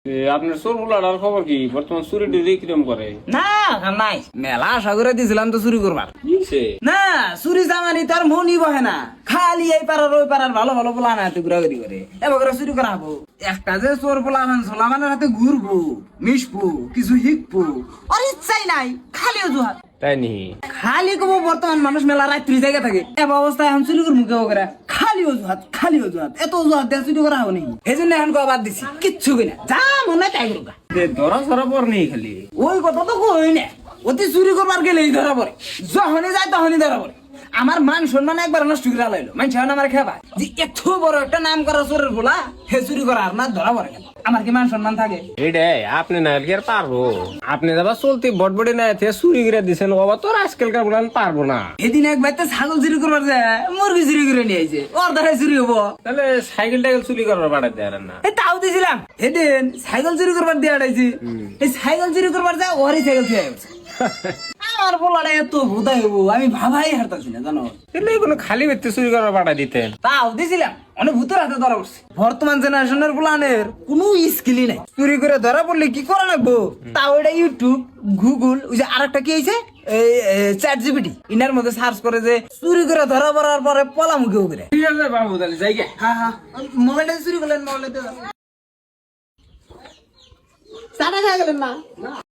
আপনার চোর বুলার খবর কি? বর্তমান চুরি টুরি কিরম করে? না নাই মেলা আশা করে দিয়েছিলাম তো চুরি করবার না চুরি জামানি তার মনই বহে না খালি এই পাড়ার ওই পাড়ার ভালো ভালো পোলা না হাতে ঘুরাঘুরি করে এবার করে চুরি করা হবো একটা যে চোর পোলা ছোলা মানের হাতে ঘুরবো মিশবো কিছু শিখবো আর ইচ্ছাই নাই খালি অজুহাত তাই নি? খালি কব বর্তমান মানুষ মেলা রাত্রি জায়গা থাকে এবার অবস্থায় এখন চুরি করবো কেউ করে খালি অজুহাত এত অজুহাত দিয়ে চুরি করা হবো এই জন্য এখন বাদ দিছি কিচ্ছু কিনা যা মনে হয় তাই করুক ধরা সরা পর নেই খালি ওই কথা তো কই না অতি চুরি করবার গেলেই ধরা পড়ে যখনই যায় তখনই ধরা পড়ে আমার মান সম্মান একবার নষ্ট করে লাইলো মানুষ আমার খেবা যে এত বড় একটা নাম করা চোরের বলা হে চুরি করা আর না ধরা পড়ে আমার কি মান সম্মান থাকে এটাই আপনি না আর পারবো আপনি যাবা চলতি বটবডি না চুরি করে দিচ্ছেন বাবা তোর আজকালকার বলান পারবো না এদিন এক বাইতে ছাগল চুরি করবার যায় মুরগি চুরি করে নিয়ে আইছে ওর দ্বারা চুরি হবো তাহলে সাইকেল টাইকেল চুরি করবার পাঠাই দেয় না এই তাও দিছিলাম এদিন সাইকেল চুরি করবার দিয়ে আড়াইছি এই সাইকেল চুরি করবার যায় ওরই সাইকেল চুরি গেছে আমার বলাটা এত বোধাই হবো আমি ভাবাই হারতাছি না জানো তাহলে কোনো খালি ব্যক্তি চুরি করবার পাঠাই দিতেন তাও দিছিলাম অনেক ভূতের হাতে ধরা পড়ছে বর্তমান জেনারেশনের প্লানের কোনো স্কিলই নাই চুরি করে ধরা পড়লে কি করা লাগবো তাও এটা ইউটিউব গুগল ওই যে আরেকটা কি হয়েছে চ্যাট জিপিটি ইনার মধ্যে সার্চ করে যে চুরি করে ধরা পড়ার পরে পলামুখী করে ঠিক আছে বাবু তাহলে যাই গে। হ্যাঁ মোবাইলটা চুরি করলেন মোবাইলটা চাটা খাই গেলেন না